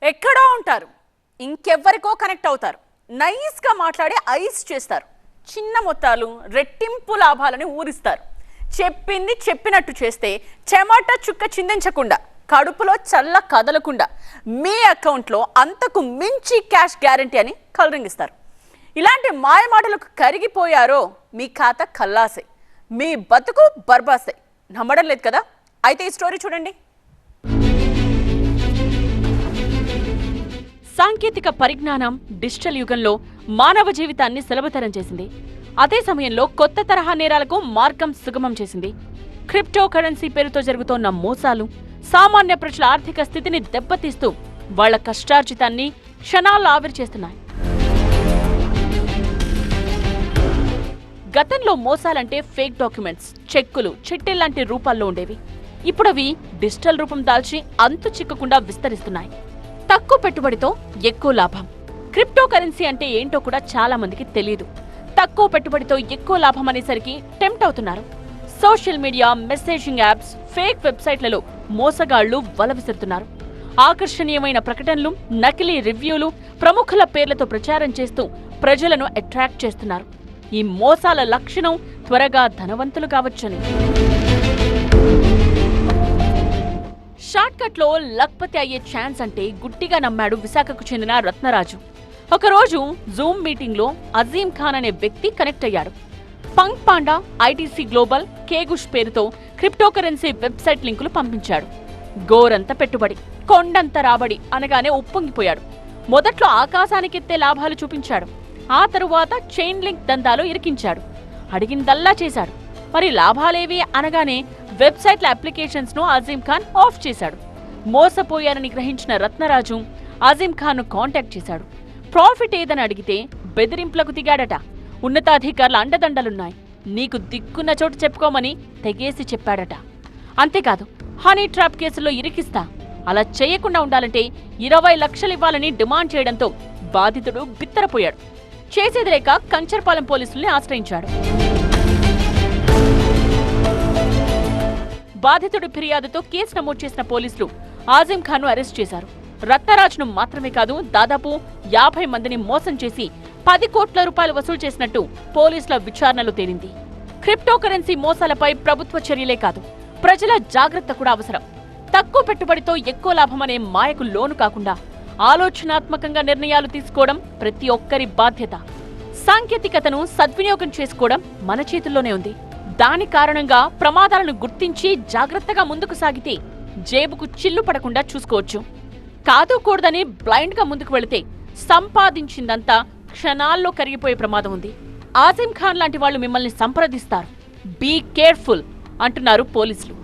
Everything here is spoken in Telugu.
ఎక్కడో ఉంటారు, ఇంకెవ్వరికో కనెక్ట్ అవుతారు, నైస్గా మాట్లాడి ఐస్ చేస్తారు, చిన్న మొత్తాలు రెట్టింపు లాభాలని ఊరిస్తారు. చెప్పింది చెప్పినట్టు చేస్తే చెమట చుక్క చిందించకుండా, కడుపులో చల్ల కదలకుండా మీ అకౌంట్లో అంతకు మించి క్యాష్ గ్యారంటీ అని కలరింగిస్తారు. ఇలాంటి మాయమాటలకు కరిగిపోయారో మీ ఖాతా కల్లాసే, మీ బతుకు బర్బాసే. నమ్మడం లేదు కదా? అయితే ఈ స్టోరీ చూడండి. సాంకేతిక పరిజ్ఞానం డిజిటల్ యుగంలో మానవ జీవితాన్ని సులభతరం చేసింది. అదే సమయంలో కొత్త తరహా నేరాలకు మార్గం సుగమం చేసింది. క్రిప్టో కరెన్సీ పేరుతో జరుగుతోన్న మోసాలు సామాన్య ప్రజల ఆర్థిక స్థితిని దెబ్బతీస్తూ వాళ్ల కష్టార్జితాన్ని క్షణాల్లో ఆవిరి చేస్తున్నాయి. గతంలో మోసాలంటే ఫేక్ డాక్యుమెంట్స్, చెక్కులు, చిట్టీల్లాంటి రూపాల్లో ఉండేవి. ఇప్పుడవి డిజిటల్ రూపం దాల్చి అంతు చిక్కకుండా విస్తరిస్తున్నాయి. తక్కువ పెట్టుబడితో ఎక్కువ లాభం. క్రిప్టో కరెన్సీ అంటే ఏంటో కూడా చాలా మందికి తెలియదు. తక్కువ పెట్టుబడితో ఎక్కువ లాభం అనేసరికి టెంప్ట్ అవుతున్నారు. Social media, messaging apps, fake వెబ్సైట్లలో మోసగాళ్లు వల విసురుతున్నారు. ఆకర్షణీయమైన ప్రకటనలు, నకిలీ రివ్యూలు, ప్రముఖుల పేర్లతో ప్రచారం చేస్తూ ప్రజలను అట్రాక్ట్ చేస్తున్నారు. ఈ మోసాల లక్షణం త్వరగా ధనవంతులు కావచ్చని. షార్ట్కట్లో లక్పతి అయ్యే ఛాన్స్ అంటే గుట్టిగా నమ్మాడు విశాఖకు చెందిన రత్నరాజు. ఒకరోజు జూమ్ మీటింగ్లో అజీం ఖాన్ అనే వ్యక్తి కనెక్ట్ అయ్యాడు. పంక్ పాండా, ఐటీసీ గ్లోబల్, కేగుష్ పేరుతో క్రిప్టో కరెన్సీ వెబ్సైట్ లింకులు పంపించాడు. గోరంత పెట్టుబడి, కొండంత రాబడి అనగానే ఉప్పొంగిపోయాడు. మొదట్లో ఆకాశానికెత్తే లాభాలు చూపించాడు. ఆ తరువాత చైన్ లింక్ దందాలు ఇరికించాడు. అడిగిందల్లా చేశాడు. మరి లాభాలేవి అనగానే వెబ్సైట్ల అప్లికేషన్స్ ను అజీం ఖాన్ ఆఫ్ చేశాడు. మోసపోయారని గ్రహించిన రత్నరాజు అజీం ఖాన్ ను కాంటాక్ట్ చేశాడు. ప్రాఫిట్ ఏదని అడిగితే బెదిరింపులకు దిగాడట. ఉన్నతాధికారుల అండదండలున్నాయి, నీకు దిక్కున్న చోటు చెప్పుకోమని తెగేసి చెప్పాడట. అంతేకాదు, హనీ ట్రాప్ కేసులో ఇరికిస్తా, అలా చేయకుండా ఉండాలంటే 20 లక్షలు ఇవ్వాలని డిమాండ్ చేయడంతో బాధితుడు బిత్తరపోయాడు. చేసేది లేక కంచర్పాలెం పోలీసుల్ని ఆశ్రయించాడు. బాధితుడి ఫిర్యాదుతో కేసు నమోదు చేసిన పోలీసులు ఆజీం ఖాన్ ను అరెస్ట్ చేశారు. రత్నరాజును మాత్రమే కాదు, దాదాపు 50 మందిని మోసం చేసి 10 కోట్ల రూపాయలు వసూలు చేసినట్టు పోలీసుల విచారణలో తేలింది. క్రిప్టో కరెన్సీ మోసాలపై ప్రభుత్వ చర్యలే కాదు, ప్రజల జాగ్రత్త కూడా అవసరం. తక్కువ పెట్టుబడితో ఎక్కువ లాభమనే మాయకు లోను కాకుండా ఆలోచనాత్మకంగా నిర్ణయాలు తీసుకోవడం ప్రతి ఒక్కరి బాధ్యత. సాంకేతికతను సద్వినియోగం చేసుకోవడం మన చేతుల్లోనే ఉంది. దాని కారణంగా ప్రమాదాలను గుర్తించి జాగ్రత్తగా ముందుకు సాగితే జేబుకు చిల్లు పడకుండా చూసుకోవచ్చు. కాదు కూడదని బ్లైండ్ గా ముందుకు వెళితే సంపాదించిందంతా క్షణాల్లో కరిగిపోయే ప్రమాదం ఉంది. ఆజీం ఖాన్ లాంటి వాళ్ళు మిమ్మల్ని సంప్రదిస్తారు. బీ కేర్ఫుల్ అంటున్నారు పోలీసులు.